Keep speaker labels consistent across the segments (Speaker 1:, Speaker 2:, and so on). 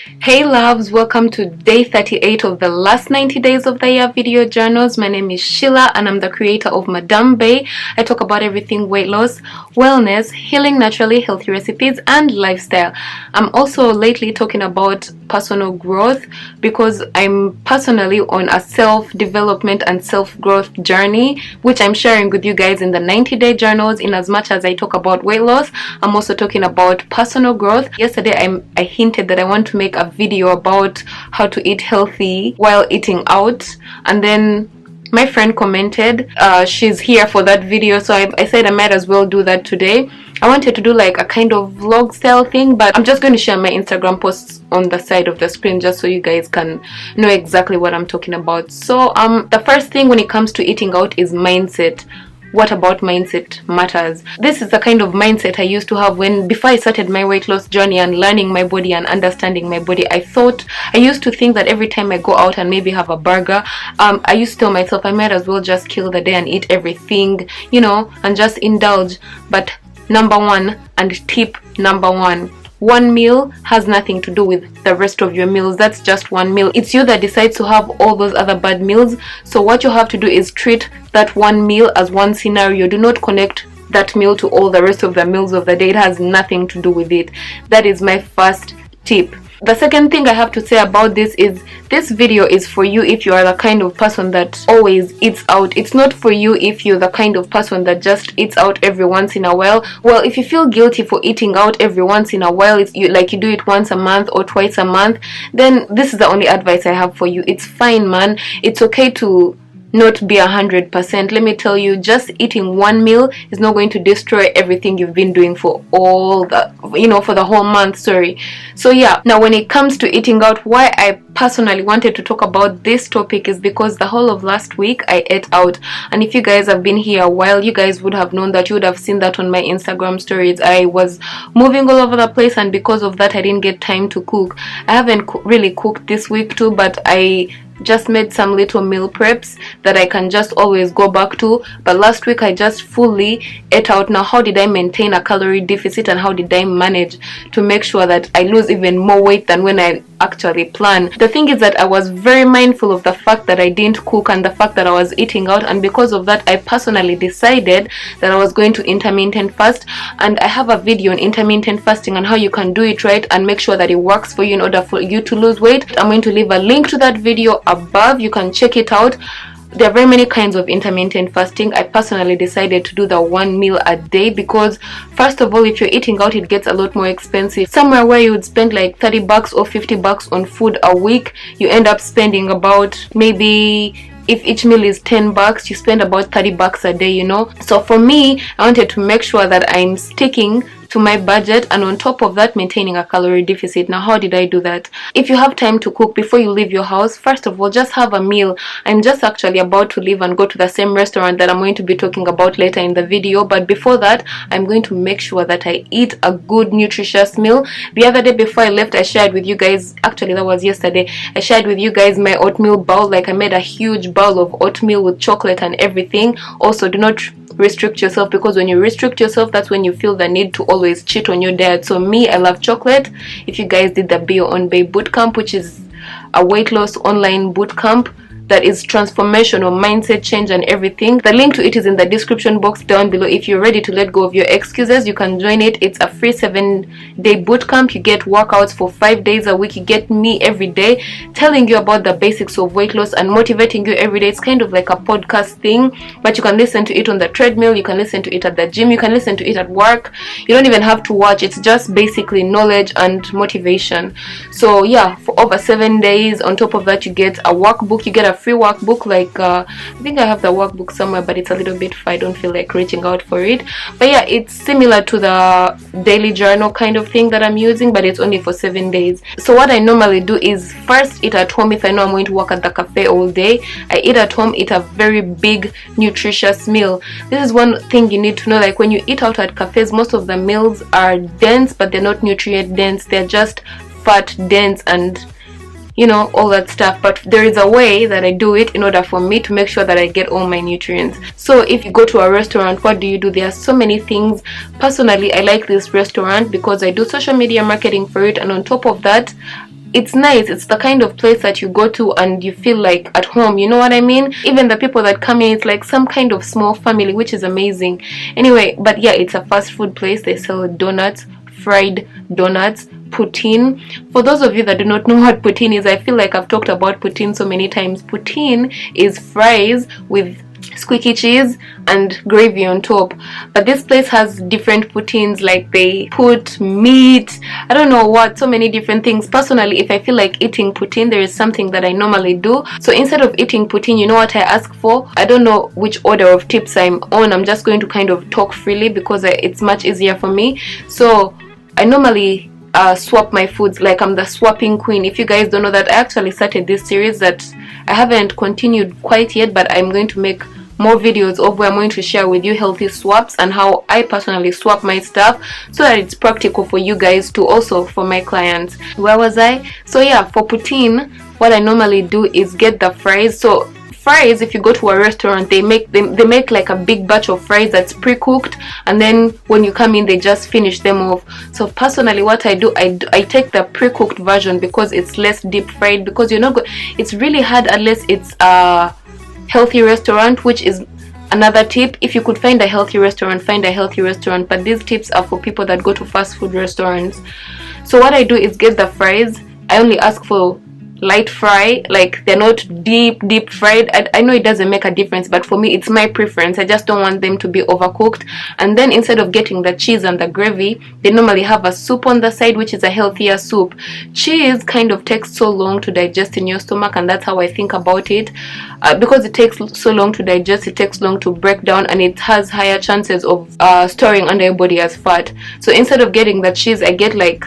Speaker 1: Hey loves, welcome to day 38 of the last 90 days of the year video journals. My name is Sheila and I'm the creator of Madammebae. I talk about everything weight loss, wellness, healing naturally, healthy recipes and lifestyle. I'm also lately talking about personal growth because I'm personally on a self-development and self-growth journey, which I'm sharing with you guys in the 90-day journals. In as much as I talk about weight loss, I'm also talking about personal growth. Yesterday I hinted that I want to make a video about how to eat healthy while eating out, and then my friend commented she's here for that video, so I said I might as well do that today. I wanted to do like a kind of vlog style thing, but I'm just going to share my Instagram posts on the side of the screen just so you guys can know exactly what I'm talking about. So the first thing when it comes to eating out is mindset. What about mindset matters? This is the kind of mindset I used to have before I started my weight loss journey and learning my body and understanding my body. I used to think that every time I go out and maybe have a burger, I used to tell myself I might as well just kill the day and eat everything, and just indulge. But number one, and tip number one meal has nothing to do with the rest of your meals. That's just one meal. It's you that decides to have all those other bad meals. So what you have to do is treat that one meal as one scenario. Do not connect that meal to all the rest of the meals of the day. It has nothing to do with it. That is my first tip. The second thing I have to say about this is this video is for you if you are the kind of person that always eats out. It's not for you if you're the kind of person that just eats out every once in a while. Well, if you feel guilty for eating out every once in a while, you do it once a month or twice a month, then this is the only advice I have for you. It's fine, man. It's okay to not be 100%. Let me tell you, just eating one meal is not going to destroy everything you've been doing for for the whole month. So yeah, now when it comes to eating out, why I personally wanted to talk about this topic is because the whole of last week I ate out, and if you guys have been here a while, you guys would have known that. You would have seen that on my Instagram stories. I was moving all over the place, and because of that I didn't get time to cook. I haven't really cooked this week too, but I just made some little meal preps that I can just always go back to. But last week I just fully ate out. Now, how did I maintain a calorie deficit, and how did I manage to make sure that I lose even more weight than when I actually planned? The thing is that I was very mindful of the fact that I didn't cook and the fact that I was eating out, and because of that I personally decided that I was going to intermittent fast. And I have a video on intermittent fasting and how you can do it right and make sure that it works for you in order for you to lose weight. I'm going to leave a link to that video above. You can check it out. There are very many kinds of intermittent fasting. I personally decided to do the one meal a day because, first of all, if you're eating out, it gets a lot more expensive. Somewhere where you would spend like $30 or $50 on food a week, you end up spending about, maybe if each meal is $10, you spend about $30 a day, So for me, I wanted to make sure that I'm sticking to my budget, and on top of that maintaining a calorie deficit. Now, how did I do that? If you have time to cook before you leave your house, first of all, just have a meal. I'm just actually about to leave and go to the same restaurant that I'm going to be talking about later in the video, but before that I'm going to make sure that I eat a good nutritious meal. The other day before I left, I shared with you guys, actually that was yesterday, I shared with you guys my oatmeal bowl. Like, I made a huge bowl of oatmeal with chocolate and everything. Also, do not restrict yourself, because when you restrict yourself, that's when you feel the need to always cheat on your diet. So me, I love chocolate. If you guys did the Be Your Own Babe bootcamp, which is a weight loss online bootcamp that is transformational, mindset change and everything, the link to it is in the description box down below. If you're ready to let go of your excuses, you can join it. It's a free 7-day bootcamp. You get workouts for 5 days a week. You get me every day telling you about the basics of weight loss and motivating you every day. It's kind of like a podcast thing, but you can listen to it on the treadmill, you can listen to it at the gym, you can listen to it at work. You don't even have to watch. It's just basically knowledge and motivation. So yeah, for over 7 days. On top of that, you get a workbook. You get a free workbook. Like I think I have the workbook somewhere, but it's a little bit far. I don't feel like reaching out for it. But yeah, it's similar to the daily journal kind of thing that I'm using, but it's only for 7 days. So what I normally do is first eat at home. If I know I'm going to work at the cafe all day, I eat at home, eat a very big nutritious meal. This is one thing you need to know. Like, when you eat out at cafes, most of the meals are dense, but they're not nutrient dense. They're just fat dense and all that stuff. But there is a way that I do it in order for me to make sure that I get all my nutrients. So if you go to a restaurant, what do? There are so many things. Personally, I like this restaurant because I do social media marketing for it, and on top of that, it's nice. It's the kind of place that you go to and you feel like at home, you know what I mean? Even the people that come in, it's like some kind of small family, which is amazing. Anyway, but yeah, it's a fast food place. They sell donuts, fried donuts, poutine. For those of you that do not know what poutine is, I feel like I've talked about poutine so many times. Poutine is fries with squeaky cheese and gravy on top, but this place has different poutines, like they put meat, I don't know what, so many different things. Personally, if I feel like eating poutine, there is something that I normally do. So instead of eating poutine, you know what I ask for? I don't know which order of tips I'm on. I'm just going to kind of talk freely because it's much easier for me. So I normally swap my foods, like I'm the swapping queen. If you guys don't know that, I actually started this series that I haven't continued quite yet, but I'm going to make more videos of where I'm going to share with you healthy swaps and how I personally swap my stuff so that it's practical for you guys too, also for my clients. Where was I? So yeah, for poutine, what I normally do is get the fries. So fries, if you go to a restaurant, they make like a big batch of fries that's pre-cooked, and then when you come in they just finish them off. So personally, what I do, I take the pre-cooked version because it's less deep fried, because you're not it's really hard unless it's healthy restaurant, which is another tip. If you could find a healthy restaurant, find a healthy restaurant, but these tips are for people that go to fast food restaurants. So what I do is get the fries. I only ask for light fry, like they're not deep fried. I know it doesn't make a difference, but for me it's my preference. I just don't want them to be overcooked. And then instead of getting the cheese and the gravy, they normally have a soup on the side, which is a healthier soup. Cheese kind of takes so long to digest in your stomach, and that's how I think about it. Because it takes so long to digest, it takes long to break down, and it has higher chances of storing under your body as fat. So instead of getting the cheese, I get like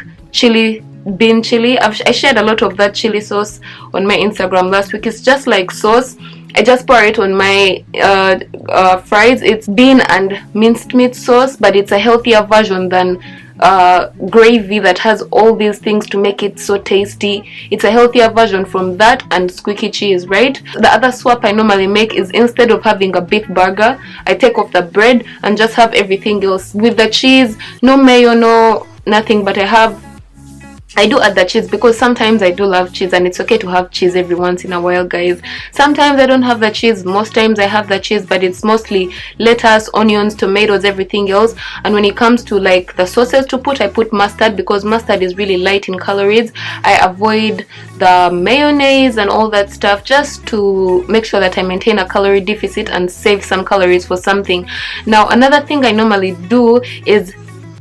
Speaker 1: bean chili. I shared a lot of that chili sauce on my Instagram last week. It's just like sauce. I just pour it on my fries. It's bean and minced meat sauce, but it's a healthier version than gravy that has all these things to make it so tasty. It's a healthier version from that and squeaky cheese, right? The other swap I normally make is, instead of having a beef burger, I take off the bread and just have everything else with the cheese. No mayo, no nothing, but I do add the cheese because sometimes I do love cheese, and it's okay to have cheese every once in a while, guys. Sometimes I don't have the cheese, most times I have the cheese, but it's mostly lettuce, onions, tomatoes, everything else. And when it comes to like the sauces to put, I put mustard because mustard is really light in calories. I avoid the mayonnaise and all that stuff just to make sure that I maintain a calorie deficit and save some calories for something. Now another thing I normally do is,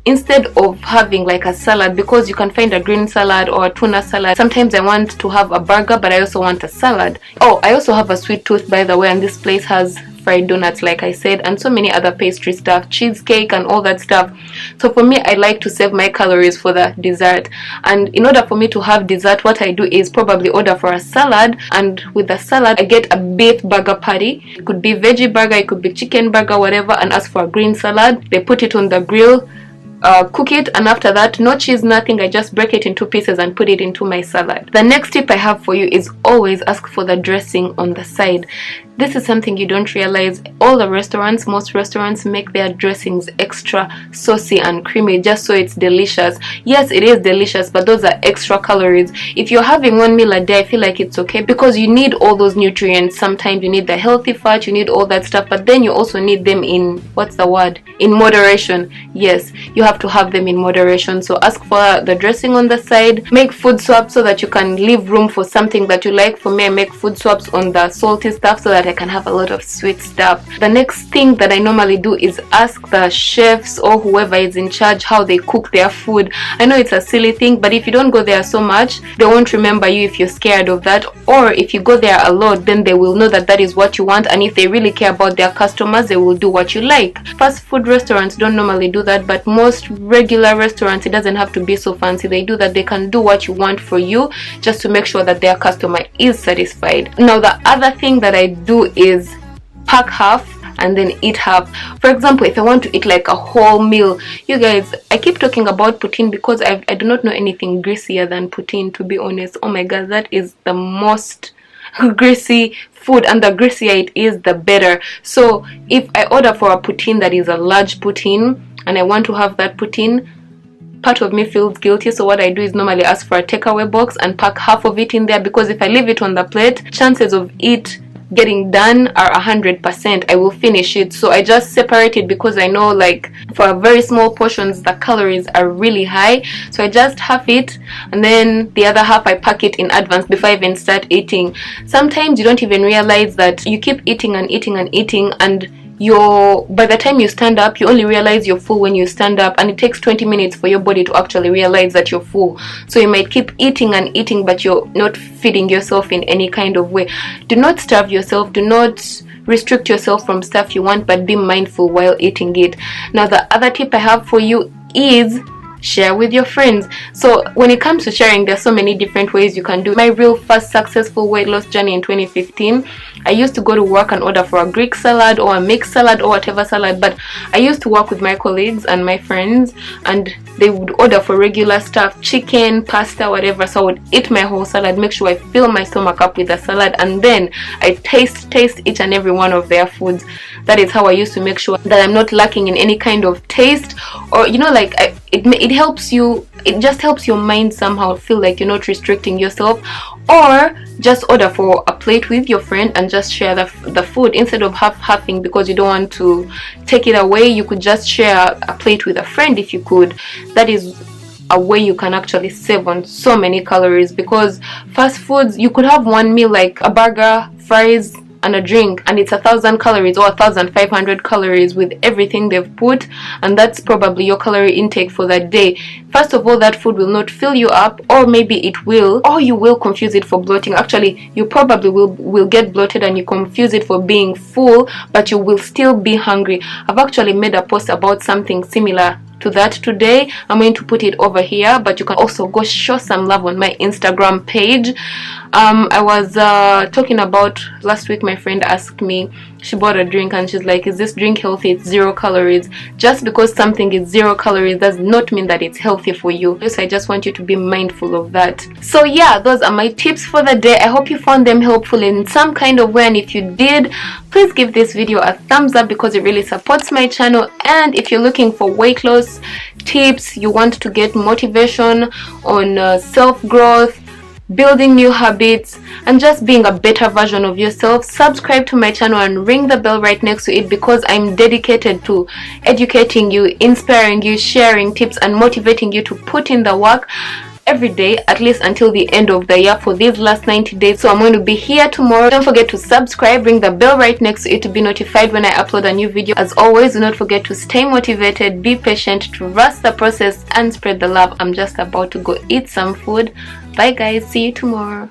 Speaker 1: instead of having like a salad, because you can find a green salad or a tuna salad, sometimes I want to have a burger, but I also want a salad. Oh, I also have a sweet tooth, by the way, and this place has fried donuts, like I said, and so many other pastry stuff, cheesecake and all that stuff. So for me, I like to save my calories for the dessert, and in order for me to have dessert, what I do is probably order for a salad, and with the salad I get a beef burger patty. It could be veggie burger, it could be chicken burger, whatever, and ask for a green salad. They put it on the grill, cook it, and after that, no cheese, nothing, I just break it into pieces and put it into my salad. The next tip I have for you is always ask for the dressing on the side. This is something you don't realize. All the restaurants, most restaurants, make their dressings extra saucy and creamy just so it's delicious. Yes, it is delicious, but those are extra calories. If you're having one meal a day, I feel like it's okay because you need all those nutrients. Sometimes you need the healthy fat, you need all that stuff, but then you also need them in, what's the word? In moderation. Yes, you have to have them in moderation. So ask for the dressing on the side. Make food swaps so that you can leave room for something that you like. For me, I make food swaps on the salty stuff so that I can have a lot of sweet stuff. The next thing that I normally do is ask the chefs or whoever is in charge how they cook their food. I know it's a silly thing, but if you don't go there so much, they won't remember you if you're scared of that. Or if you go there a lot, then they will know that that is what you want, and if they really care about their customers, they will do what you like. Fast food restaurants don't normally do that, but most regular restaurants, it doesn't have to be so fancy. They do that. They can do what you want for you just to make sure that their customer is satisfied. Now the other thing that I do is pack half and then eat half. For example, if I want to eat like a whole meal, you guys, I keep talking about poutine because I do not know anything greasier than poutine, to be honest. Oh my god, that is the most greasy food, and the greasier it is, the better. So if I order for a poutine that is a large poutine and I want to have that poutine, part of me feels guilty, so what I do is normally ask for a takeaway box and pack half of it in there, because if I leave it on the plate, chances of it getting done are 100%. I will finish it. So I just separate it, because I know, like, for very small portions the calories are really high. So I just half it, and then the other half I pack it in advance before I even start eating. Sometimes you don't even realize that you keep eating and eating and eating, and by the time you stand up, you only realize you're full when you stand up, and it takes 20 minutes for your body to actually realize that you're full. So you might keep eating and eating, but you're not feeding yourself in any kind of way. Do not starve yourself, do not restrict yourself from stuff you want, but be mindful while eating it. Now, the other tip I have for you is share with your friends. So when it comes to sharing, there's so many different ways you can do. My real first successful weight loss journey in 2015, I used to go to work and order for a Greek salad or a mixed salad or whatever salad, but I used to work with my colleagues and my friends, and they would order for regular stuff, chicken, pasta, whatever. So I would eat my whole salad, make sure I fill my stomach up with the salad, and then I taste each and every one of their foods. That is how I used to make sure that I'm not lacking in any kind of taste, or like it helps you, it just helps your mind somehow feel like you're not restricting yourself. Or just order for a plate with your friend and just share the food instead of half-halving, because you don't want to take it away. You could just share a plate with a friend if you could. That is a way you can actually save on so many calories, because fast foods, you could have one meal like a burger, fries, and a drink, and it's 1,000 calories or 1,500 calories with everything they've put, and that's probably your calorie intake for that day. First of all, that food will not fill you up, or maybe it will, or you will confuse it for bloating. Actually, you probably will get bloated and you confuse it for being full, but you will still be hungry. I've actually made a post about something similar to that today. I'm going to put it over here, but you can also go show some love on my Instagram page. I was talking about last week, my friend asked me, she bought a drink and she's like, is this drink healthy? It's 0 calories. Just because something is 0 calories does not mean that it's healthy for you. So I just want you to be mindful of that. So yeah, those are my tips for the day. I hope you found them helpful in some kind of way, and if you did, please give this video a thumbs up, because it really supports my channel. And if you're looking for weight loss tips, you want to get motivation on self-growth, building new habits, and just being a better version of yourself, subscribe to my channel and ring the bell right next to it, because I'm dedicated to educating you, inspiring you, sharing tips, and motivating you to put in the work every day, at least until the end of the year, for these last 90 days. So I'm going to be here tomorrow. Don't forget to subscribe, ring the bell right next to it to be notified when I upload a new video. As always, do not forget to stay motivated, be patient, trust the process, and spread the love. I'm just about to go eat some food. Bye guys, see you tomorrow.